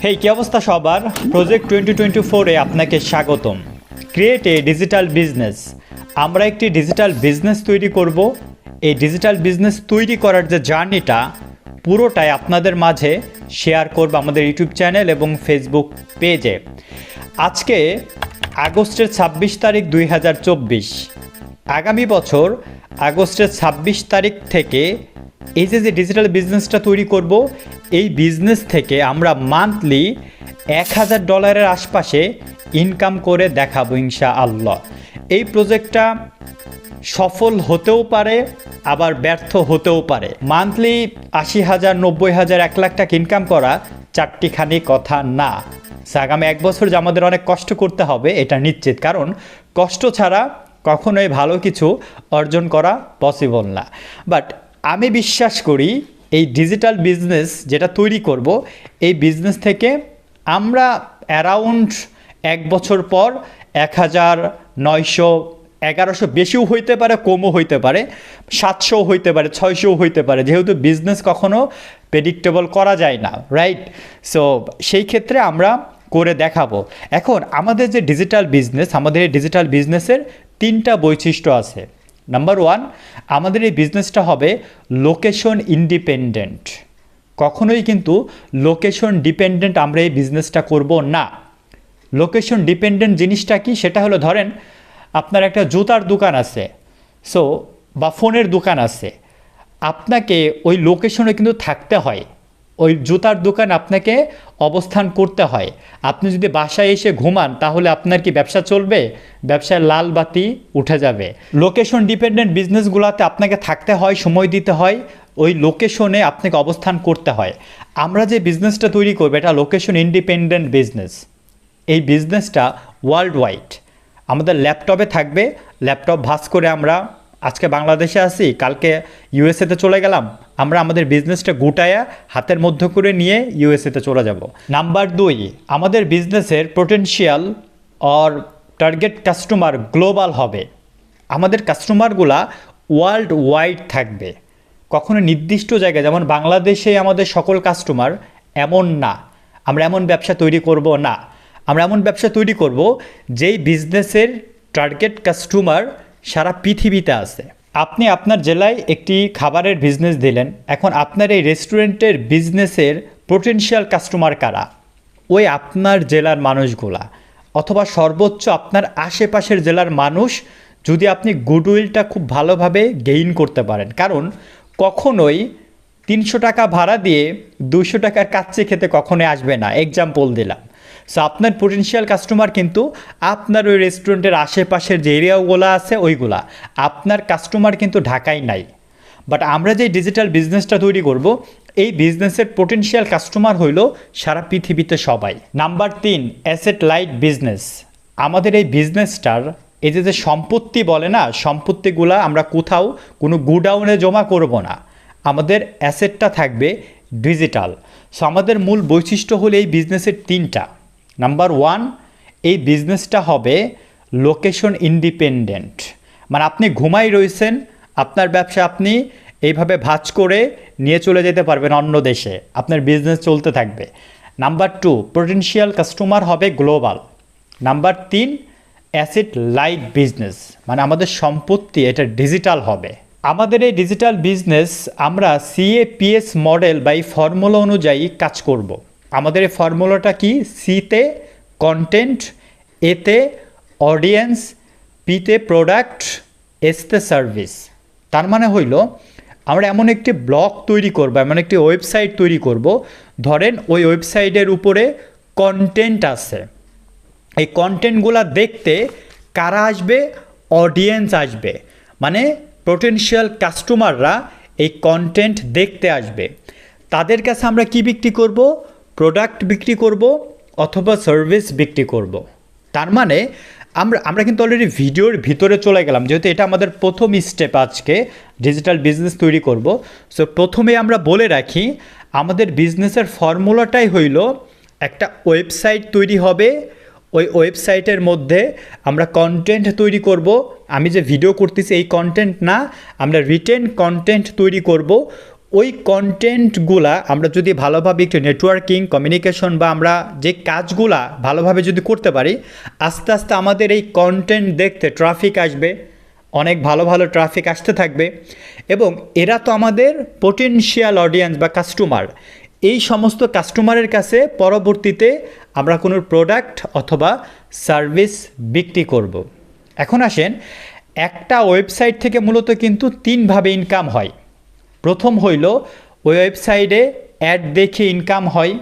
হেই, কি অবস্থা সবার? প্রজেক্ট 2024-এ আপনাকে স্বাগতম। Create a digital business. আমরা একটি ডিজিটাল বিজনেস তৈরি করব। এই ডিজিটাল বিজনেস তৈরি করার যে জার্নিটা পুরোটাই আপনাদের মাঝে শেয়ার করব আমাদের ইউটিউব চ্যানেল এবং ফেসবুক পেজে। আজকে আগস্টের 26 তারিখ 2024। আগামী বছর আগস্টের 26 তারিখ থেকে এই যে ডিজিটাল বিজনেসটা তৈরি করব, এই বিজনেস থেকে আমরা মান্থলি $1000 আশপাশে ইনকাম করে দেখাবো ইনশাআল্লাহ। এই প্রজেক্টটা সফল হতেও পারে, আবার ব্যর্থ হতেও পারে। মান্থলি 80,000, 90,000, 1 লাখ টাকা ইনকাম করা চারটিখানি কথা না। আগামী 1 বছর যে আমাদের অনেক কষ্ট করতে হবে এটা নিশ্চিত, কারণ কষ্ট ছাড়া কখনোই ভালো কিছু অর্জন করা পসিবল না। বাট আমি বিশ্বাস করি এই ডিজিটাল বিজনেস যেটা তৈরি করব, এই বিজনেস থেকে আমরা অ্যারাউন্ড 1 বছর পর 1000, 900, 1100, বেশিও হইতে পারে, কমও হইতে পারে, 700 হইতে পারে, 600 হইতে পারে, যেহেতু বিজনেস কখনো প্রেডিক্টেবল করা যায় না, রাইট? সো সেই ক্ষেত্রে আমরা করে দেখাবো। এখন আমাদের যে ডিজিটাল বিজনেস, আমাদের এই ডিজিটাল বিজনেসের 3টা বৈশিষ্ট্য আছে। নাম্বার 1, আমাদের এই বিজনেসটা হবে লোকেশন ইন্ডিপেন্ডেন্ট। কখনোই কিন্তু লোকেশন ডিপেন্ডেন্ট আমরা এই বিজনেসটা করব না। লোকেশন ডিপেন্ডেন্ট জিনিসটা কি? সেটা হলো, ধরেন আপনার একটা জুতার দোকান আছে, সো বা ফোনের দোকান আছে, আপনাকে ওই লোকেশনে কিন্তু থাকতে হয়। ওই জুতার দোকান আপনাকে অবস্থান করতে হয়। আপনি যদি বাসায় এসে ঘুমান তাহলে আপনার কি ব্যবসা চলবে? ব্যবসায় লাল বাতি উঠে যাবে। লোকেশন ডিপেন্ডেন্ট বিজনেসগুলোতে আপনাকে থাকতে হয়, সময় দিতে হয়, ওই লোকেশনে আপনাকে অবস্থান করতে হয়। আমরা যে বিজনেসটা তৈরি করবো এটা লোকেশন ইন্ডিপেন্ডেন্ট বিজনেস। এই বিজনেসটা ওয়ার্ল্ড ওয়াইড আমাদের ল্যাপটপে থাকবে। ল্যাপটপ ভাস করে আমরা আজকে বাংলাদেশে আছি, কালকে ইউএসএতে চলে গেলাম, আমরা আমাদের বিজনেসটা গুটায়া হাতের মধ্যে করে নিয়ে ইউএসএতে চলে যাব। নাম্বার 2, আমাদের বিজনেসের potential or target customer global হবে। আমাদের কাস্টমারগুলা ওয়ার্ল্ড ওয়াইড থাকবে। কখনো নির্দিষ্ট জায়গায়, যেমন বাংলাদেশে আমাদের সকল কাস্টমার, এমন না। আমরা এমন ব্যবসা তৈরি করব না। আমরা এমন ব্যবসা তৈরি করব যেই বিজনেসের টার্গেট কাস্টমার সারা পৃথিবীতে আছে। আপনি আপনার জেলায় একটি খাবারের বিজনেস দিলেন, এখন আপনার এই রেস্টুরেন্টের বিজনেসের পোটেনশিয়াল কাস্টমার কারা? ওই আপনার জেলার মানুষগুলা, অথবা সর্বোচ্চ আপনার আশেপাশের জেলার মানুষ, যদি আপনি গুডউইলটা খুব ভালোভাবে গেইন করতে পারেন। কারণ কখনোই 300 টাকা ভাড়া দিয়ে 200 টাকার কাচ্চি খেতে কখনোই আসবে না, এক্সাম্পল দিলাম। সো আপনার পোটেনশিয়াল কাস্টমার কিন্তু আপনার ওই রেস্টুরেন্টের আশেপাশের যে এরিয়াগুলো আছে ওইগুলা। আপনার কাস্টমার কিন্তু ঢাকায় নাই। বাট আমরা যে ডিজিটাল বিজনেসটা তৈরি করব, এই বিজনেসের পোটেনশিয়াল কাস্টমার হইল সারা পৃথিবীতে সবাই। Number 3, asset light business. আমাদের এই বিজনেসটার এই যে সম্পত্তি বলে না, সম্পত্তিগুলা আমরা কোথাও কোনো গুডাউনে জমা করব না। আমাদের অ্যাসেটটা থাকবে ডিজিটাল। সো আমাদের মূল বৈশিষ্ট্য হলো এই বিজনেসের 3টা। নাম্বার 1, এই বিজনেসটা হবে লোকেশন ইন্ডিপেন্ডেন্ট। মানে আপনি ঘুমাই রয়েছেন, আপনার ব্যবসা আপনি এইভাবে ভাঁজ করে নিয়ে চলে যেতে পারবেন অন্য দেশে, আপনার বিজনেস চলতে থাকবে। নাম্বার 2, পোটেনশিয়াল কাস্টমার হবে global. Number 3, asset light business, মানে আমাদের সম্পত্তি এটা ডিজিটাল হবে। আমাদের এই ডিজিটাল বিজনেস আমরা CAPS মডেল বা এই ফর্মুলা অনুযায়ী কাজ করব। আমাদের এই ফর্মুলাটা কি? সিতে কন্টেন্ট, এতে অডিয়েন্স, পিতে প্রোডাক্ট, এসতে সার্ভিস। তার মানে হইল আমরা এমন একটি ব্লগ তৈরি করব, এমন একটি ওয়েবসাইট তৈরি করব, ধরেন ওই ওয়েবসাইটের উপরে কন্টেন্ট আছে। এই কন্টেন্টগুলো দেখতে কারা আসবে? অডিয়েন্স আসবে, মানে পোটেনশিয়াল কাস্টমাররা এই কন্টেন্ট দেখতে আসবে। তাদের কাছে আমরা কি বিক্রি করব? প্রোডাক্ট বিক্রি করব অথবা সার্ভিস বিক্রি করব। তার মানে আমরা কিন্তু অলরেডি ভিডিওর ভিতরে চলে গেলাম, যেহেতু এটা আমাদের প্রথম স্টেপ আজকে ডিজিটাল বিজনেস তৈরি করব। সো প্রথমে আমরা বলে রাখি, আমাদের বিজনেসের ফর্মুলাটাই হইল একটা ওয়েবসাইট তৈরি হবে। ওই ওয়েবসাইটের মধ্যে আমরা কন্টেন্ট তৈরি করব। আমি যে ভিডিও করতেছি এই কন্টেন্ট না, আমরা রিটেন কন্টেন্ট তৈরি করব। ওই কন্টেন্টগুলা আমরা যদি ভালোভাবে একটু নেটওয়ার্কিং কমিউনিকেশন বা আমরা যে কাজগুলা ভালোভাবে যদি করতে পারি, আস্তে আস্তে আমাদের এই কন্টেন্ট দেখতে ট্রাফিক আসবে, অনেক ভালো ভালো ট্রাফিক আসতে থাকবে এবং এরা তো আমাদের পোটেনশিয়াল অডিয়েন্স বা কাস্টমার। এই সমস্ত কাস্টমারের কাছে পরবর্তীতে আমরা কোনো প্রোডাক্ট অথবা সার্ভিস বিক্রি করব। এখন আসেন, একটা ওয়েবসাইট থেকে মূলত কিন্তু তিনভাবে ইনকাম হয়। প্রথম হইল ওই ওয়েবসাইটে অ্যাড দেখে ইনকাম হয়,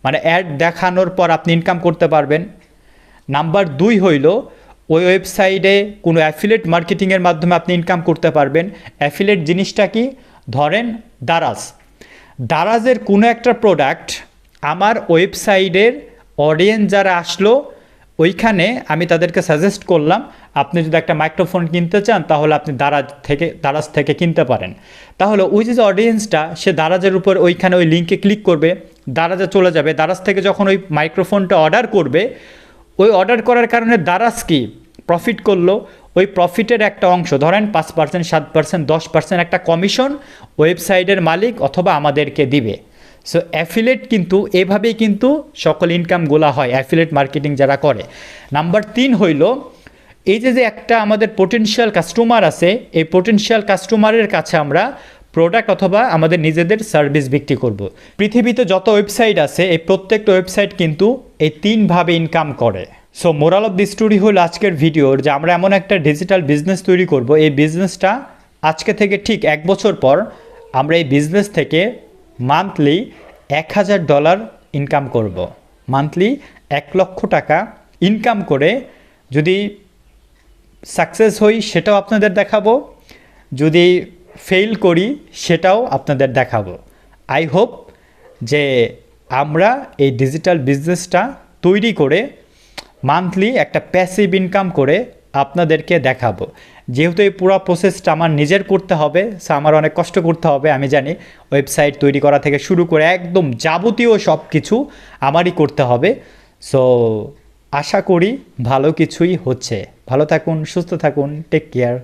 মানে অ্যাড দেখানোর পর আপনি ইনকাম করতে পারবেন। নাম্বার 2 হইল ওই ওয়েবসাইটে কোনো অ্যাফিলিয়েট মার্কেটিংয়ের মাধ্যমে আপনি ইনকাম করতে পারবেন। অ্যাফিলিয়েট জিনিসটা কি? ধরেন দারাজের কোনো একটা প্রোডাক্ট আমার ওয়েবসাইটের অডিয়েন্স যারা আসলো, ওইখানে আমি তাদেরকে সাজেস্ট করলাম আপনি যদি একটা মাইক্রোফোন কিনতে চান তাহলে আপনি দারাজ থেকে কিনতে পারেন। তাহলে ওই যে অডিয়েন্সটা সে দারাজের উপর ওইখানে ওই লিঙ্কে ক্লিক করবে, দারাজে চলে যাবে। দারাজ থেকে যখন ওই মাইক্রোফোনটা অর্ডার করবে, ওই অর্ডার করার কারণে দারাজ কি প্রফিট করলো, ওই প্রফিটের একটা অংশ ধরেন 5%, 7%, 10% একটা কমিশন ওয়েবসাইটের মালিক অথবা আমাদেরকে দিবে। সো অ্যাফিলিয়েট কিন্তু এভাবেই কিন্তু সকল ইনকামগুলো হয় অ্যাফিলিয়েট মার্কেটিং যারা করে। নাম্বার 3 হইল এই যে একটা আমাদের পোটেনশিয়াল কাস্টমার আছে, এই পোটেনশিয়াল কাস্টমারের কাছে আমরা প্রোডাক্ট অথবা আমাদের নিজেদের সার্ভিস বিক্রি করব। পৃথিবীতে যত ওয়েবসাইট আছে এই প্রত্যেকটা ওয়েবসাইট কিন্তু এই 3ভাবে ইনকাম করে। So moral of the story হলো আজকের ভিডিওর যে আমরা এমন একটা ডিজিটাল বিজনেস তৈরি করব, এই বিজনেসটা আজকে থেকে ঠিক 1 বছর পর আমরা এই বিজনেস থেকে মান্থলি $1000 ইনকাম করব। মান্থলি 1 লক্ষ টাকা ইনকাম করে যদি সাকসেস হই সেটাও আপনাদের দেখাবো, যদি ফেল করি সেটাও আপনাদের দেখাবো। আই হোপ যে আমরা এই ডিজিটাল বিজনেসটা তৈরি করে মান্থলি একটা প্যাসিভ ইনকাম করে আপনাদেরকে দেখাবো। যেহেতু এই পুরো প্রসেসটা আমার নিজের করতে হবে, সো আমার অনেক কষ্ট করতে হবে আমি জানি। ওয়েবসাইট তৈরি করা থেকে শুরু করে একদম যাবতীয় সব কিছু আমারই করতে হবে। সো আশা করি ভালো কিছুই হচ্ছে। ভালো থাকুন, সুস্থ থাকুন, টেক কেয়ার।